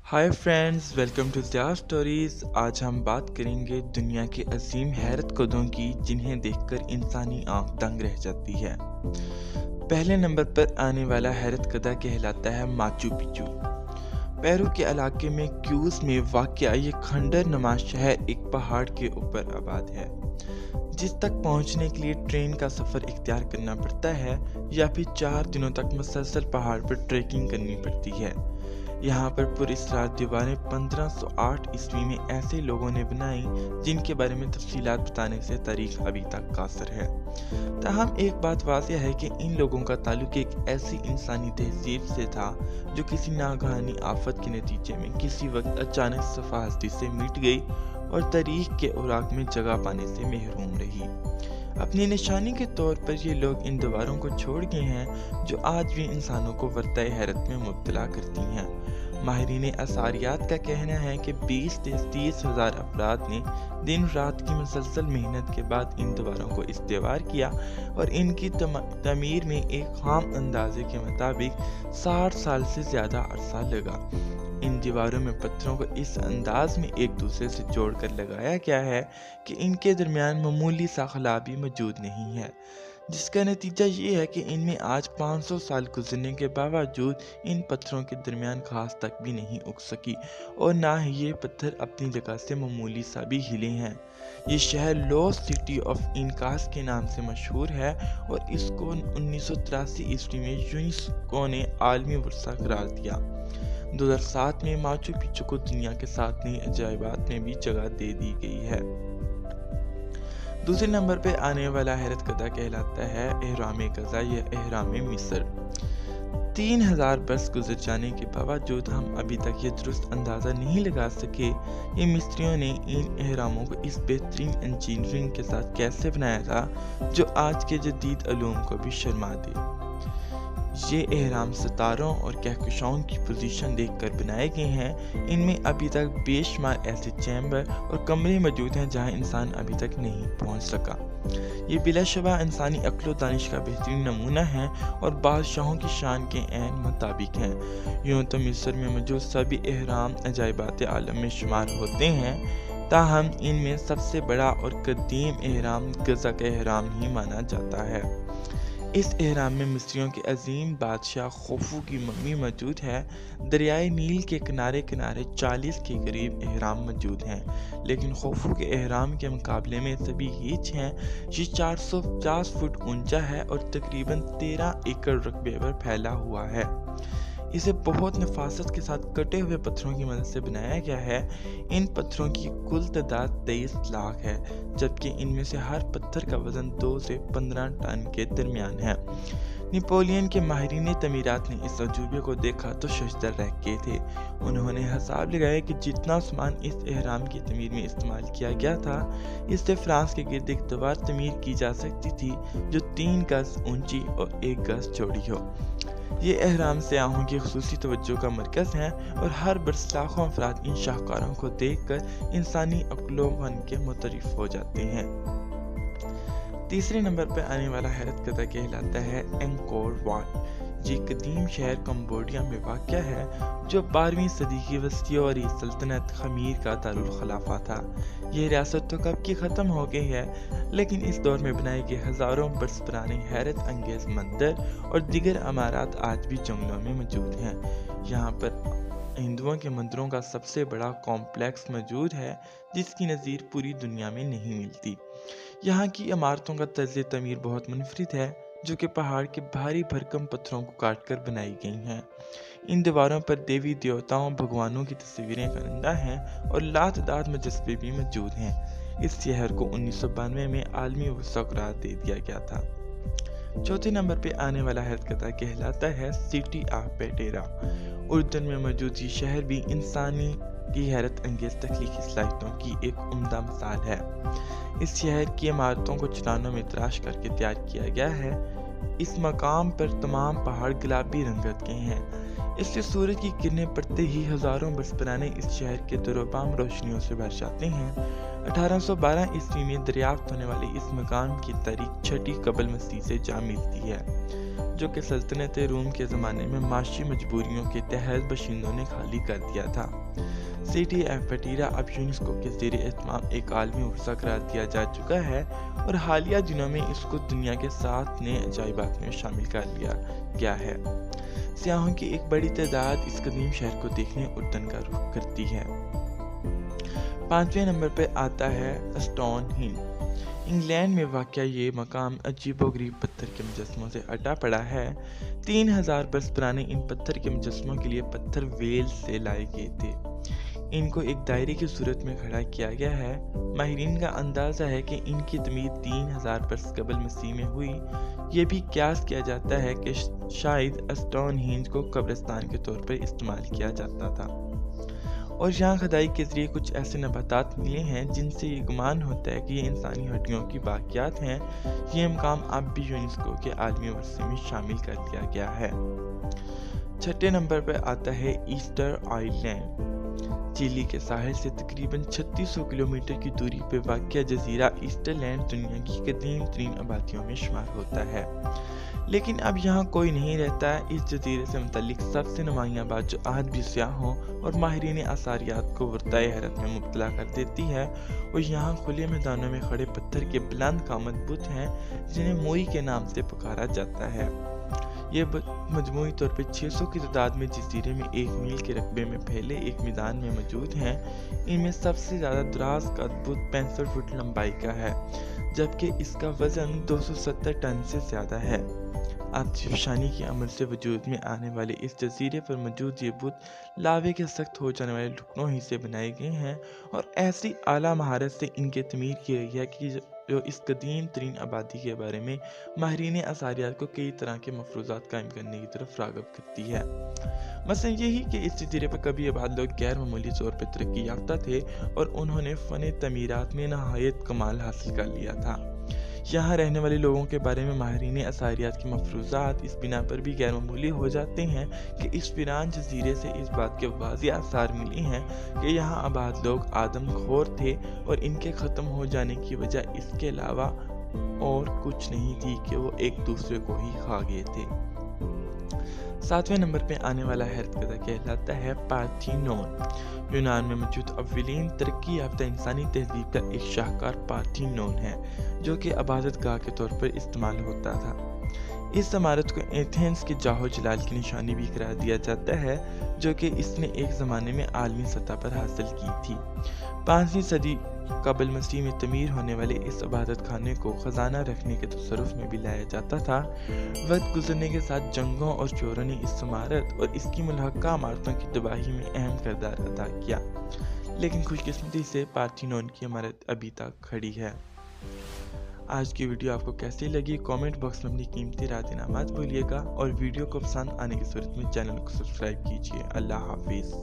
Hi friends, welcome to Zia stories. आज हम बात करेंगे दुनिया के अजीम हैरत कदों की जिन्हें देखकर इंसानी आंख दंग रह जाती है। पहले नंबर पर आने वाला हैरत कदा कहलाता है माचू पिचू। पेरू के इलाके में क्यूज में वाक़या ये खंडर नुमा शहर एक पहाड़ के ऊपर आबाद है, जिस तक पहुंचने के लिए ट्रेन का सफ़र इख्तियार करना पड़ता है या फिर 4 दिनों तक मुसलसल पहाड़ पर ट्रैकिंग करनी पड़ती है। यहाँ पर पुरअसरार दीवारें 1508 ईस्वी में ऐसे लोगों ने बनाई जिनके बारे में तफसीलात बताने से तारीख अभी तक कासर है। ताहम एक बात वाज़ेह है कि इन लोगों का ताल्लुक एक ऐसी इंसानी तहजीब से था जो किसी नागहानी आफत के नतीजे में किसी वक्त अचानक सफ़ा हस्ती से मिट गई और तारीख के औराक में जगह पाने से महरूम रही। अपनी निशानी के तौर पर ये लोग इन दीवारों को छोड़ गए हैं जो आज भी इंसानों को वर्ताए हैरत में मुब्तला करती हैं। माहिरीन आसारियात का कहना है कि 20 से 30 हज़ार अफराद ने दिन रात की मुसलसल मेहनत के बाद इन दीवारों को इस्तेवार किया और इनकी तमीर में एक खाम अंदाजे के मुताबिक 60 साल से ज़्यादा अरसा लगा। इन दीवारों में पत्थरों को इस अंदाज में एक दूसरे से जोड़कर लगाया गया है कि इनके दरमियान मामूली सा खला भी मौजूद नहीं है, जिसका नतीजा ये है कि इनमें आज 500 साल गुजरने के बावजूद इन पत्थरों के दरमियान घास तक भी नहीं उग सकी और ना ही ये पत्थर अपनी जगह से मामूली सा भी हिले हैं। ये शहर लॉस्ट सिटी ऑफ इनकास के नाम से मशहूर है और इसको 1983 ईस्वी में यूनेस्को ने आलमी वर्सा करार दिया। 2007 में माचू पिचू को दुनिया के 7 नई अजायबात में भी जगह दे दी गई है। दूसरे नंबर पे आने वाला हैरत कदा कहलाता है एहराम कज़ा या एहराम मिस्र। 3000 बरस गुजर जाने के बावजूद हम अभी तक ये दुरुस्त अंदाज़ा नहीं लगा सके कि मिस्रियों ने इन एहरामों को इस बेहतरीन इंजीनियरिंग के साथ कैसे बनाया था जो आज के जदीद अलूम को भी शर्मा दे। ये एहराम सितारों और कहकशाओं की पोजीशन देखकर बनाए गए हैं। इनमें अभी तक बेशुमार ऐसे चैम्बर और कमरे मौजूद हैं जहां इंसान अभी तक नहीं पहुंच सका। ये बिलाशुबा इंसानी अक्ल व दानिश का बेहतरीन नमूना है और बादशाहों की शान के ऐन मुताबिक हैं। यूँ तो मिस्र में मौजूद सभी एहराम अजायबात आलम में शुमार होते हैं, ताहम इनमें सबसे बड़ा और कदीम एहराम गज़ा का एहराम ही माना जाता है। इस एहराम में मिस्रियों के अजीम बादशाह खोफू की मम्मी मौजूद है। दरियाए नील के किनारे किनारे 40 के करीब एहराम मौजूद हैं, लेकिन खोफू के एहराम के मुकाबले में सभी हीच हैं। ये 450 फुट ऊंचा है और तकरीबन 13 एकड़ रकबे पर फैला हुआ है। इसे बहुत नफासत के साथ कटे हुए पत्थरों की मदद से बनाया गया है। इन पत्थरों की कुल तादाद 23 लाख है, जबकि इनमें से हर पत्थर का वजन 2 से 15 टन के दरमियान है। नेपोलियन के माहिरीन तमीरात ने इस अजूबे को देखा तो शशदर रह गए थे। उन्होंने हिसाब लगाया कि जितना सामान इस एहराम की तमीर में इस्तेमाल किया गया था, इससे फ्रांस के गिर्द एक दीवार तमीर की जा सकती थी जो 3 गज ऊंची और 1 गज चौड़ी हो। ये एहराम सयाहों की खुसूसी तवज्जो का मरकज़ है और हर बरस लाखों अफराद इन शाहकारों को देखकर इंसानी अक्लो वन के मुतरिफ हो जाते हैं। तीसरे नंबर पर आने वाला हैरत कदा कहलाता है एंकोर वाट। ये कदीम शहर कंबोडिया में वाक़या है जो 12वीं सदी की वस्तियोरी सल्तनत खमीर का दारुल खलाफा था। ये रियासत तो कब की ख़त्म हो गई है, लेकिन इस दौर में बनाए गए हज़ारों बरस पुराने हैरत अंगेज़ मंदिर और दीगर अमारात आज भी जंगलों में मौजूद हैं। यहाँ पर हिंदुओं के मंदिरों का सबसे बड़ा कॉम्प्लेक्स मौजूद है जिसकी नज़ीर पूरी दुनिया में नहीं मिलती। यहाँ की इमारतों का तर्ज़ तमीर बहुत मुनफरिद है, जो कि पहाड़ के भारी भरकम पत्थरों को काटकर बनाई गई हैं। इन दीवारों पर देवी देवताओं भगवानों की तस्वीरें फरिंदा हैं और लातदाद मुजस्समे भी मौजूद हैं। इस शहर को 1992 में आलमी वर्सा करार दे दिया गया था। चौथे नंबर पे आने वाला हैरत कदा कहलाता है सिटी ऑफ पेटेरा। उर्दन में मौजूद ये शहर भी इंसानी की हैरत अंगेज तख्लीकी सलाहियतों की एक उम्दा मिसाल है। इस शहर की इमारतों को चट्टानों में तराश करके तैयार किया गया है। इस मकाम पर तमाम पहाड़ गुलाबी रंगत के हैं। इससे सूरज की किरणें पड़ते ही हज़ारों बरस पुराने इस शहर के दरोबाम रोशनियों से भर जाते हैं। 1812 ईस्वी में दरियाफ्त होने वाले इस मकाम की तारीख 6ठी कबल मसीह से जा मिलती है। جو کہ سلطنت روم کے زمانے میں معاشی مجبوریوں کے تحت باشندوں نے خالی کر دیا تھا۔ سٹی آف پٹیرا اب یونیسکو کے زیر اہتمام ایک عالمی ورثہ قرار دیا جا چکا ہے اور حالیہ دنوں میں اس کو دنیا کے 7 نئے عجائبات میں شامل کر لیا گیا ہے۔ سیاحوں کی ایک بڑی تعداد اس قدیم شہر کو دیکھنے اردن کا رخ کرتی ہے۔ 5ویں نمبر پہ آتا ہے اسٹون ہنج۔ انگلینڈ میں واقع یہ مقام عجیب و غریب پتھر کے مجسموں سے اٹا پڑا ہے۔ 3000 برس پرانے ان پتھر کے مجسموں کے لیے پتھر ویلز سے لائے گئے تھے۔ ان کو ایک دائرے کی صورت میں کھڑا کیا گیا ہے۔ ماہرین کا اندازہ ہے کہ ان کی تعمیر 3000 برس قبل مسیح میں ہوئی۔ یہ بھی قیاس کیا جاتا ہے کہ شاید اسٹون ہنج کو قبرستان کے طور پر استعمال کیا جاتا تھا، اور یہاں کھدائی کے ذریعے کچھ ایسے نباتات ملے ہیں جن سے یہ گمان ہوتا ہے کہ یہ انسانی ہڈیوں کی باقیات ہیں۔ یہ مقام اب بھی یونیسکو کے عالمی ورثے میں شامل کر دیا گیا ہے۔ 6 نمبر پر آتا ہے ایسٹر آئی لینڈ۔ چیلی کے ساحل سے تقریباً 3600 کلومیٹر کی دوری پہ واقع جزیرہ ایسٹر لینڈ دنیا کی قدیم ترین آبادیوں میں شمار ہوتا ہے، لیکن اب یہاں کوئی نہیں رہتا۔ اس جزیرے سے متعلق سب سے نمایاں بات جو آج بھی سیاحوں اور ماہرین آثاریات کو ورطۂ حیرت میں مبتلا کر دیتی ہے، وہ یہاں کھلے میدانوں میں کھڑے پتھر کے بلند قامت بت ہیں جنہیں موئی کے نام سے پکارا جاتا ہے۔ یہ بت مجموعی طور پر 600 کی تعداد میں جزیرے میں 1 میل کے رقبے میں پھیلے ایک میدان میں موجود ہیں۔ ان میں سب سے زیادہ دراز قد بت 65 فٹ لمبائی کا ہے، جبکہ اس کا وزن 270 ٹن سے زیادہ ہے۔ آتش فشانی کے عمل سے وجود میں آنے والے اس جزیرے پر موجود یہ بت لاوے کے سخت ہو جانے والے ٹکڑوں ہی سے بنائے گئے ہیں، اور ایسی اعلیٰ مہارت سے ان کی تعمیر کی گئی ہے کہ جو اس قدیم ترین آبادی کے بارے میں ماہرین آثاریات کو کئی طرح کے مفروضات قائم کرنے کی طرف راغب کرتی ہے۔ مثلا یہی کہ اس جزیرے پر کبھی آباد لوگ غیر معمولی طور پر ترقی یافتہ تھے اور انہوں نے فن تعمیرات میں نہایت کمال حاصل کر لیا تھا۔ یہاں رہنے والے لوگوں کے بارے میں ماہرین آثاریات کے مفروضات اس بنا پر بھی غیر معمولی ہو جاتے ہیں کہ اس ویران جزیرے سے اس بات کے واضح آثار ملی ہیں کہ یہاں آباد لوگ آدم خور تھے، اور ان کے ختم ہو جانے کی وجہ اس کے علاوہ اور کچھ نہیں تھی کہ وہ ایک دوسرے کو ہی کھا گئے تھے۔ 7ویں نمبر پہ آنے والا حیرت زدہ کہلاتا ہے پارتھینون۔ یونان میں موجود اولین ترقی یافتہ انسانی تہذیب کا ایک شاہکار پارتھینون ہے، جو کہ عبادت گاہ کے طور پر استعمال ہوتا تھا۔ اس عمارت کو ایتھنز کے جاہو جلال کی نشانی بھی قرار دیا جاتا ہے، جو کہ اس نے ایک زمانے میں عالمی سطح پر حاصل کی تھی۔ 5ویں صدی قبل مسیح میں تعمیر ہونے والے اس عبادت خانے کو خزانہ رکھنے کے تصرف میں بھی لایا جاتا تھا۔ وقت گزرنے کے ساتھ جنگوں اور چوروں نے اس عمارت اور اس کی ملحقہ عمارتوں کی تباہی میں اہم کردار ادا کیا، لیکن خوش قسمتی سے پارتھینون کی عمارت ابھی تک کھڑی ہے۔ آج کی ویڈیو آپ کو کیسی لگی؟ کامنٹ باکس میں اپنی قیمتی رائے دینا مت بھولیے گا، اور ویڈیو کو پسند آنے کی صورت میں چینل کو سبسکرائب کیجیے۔ اللہ حافظ۔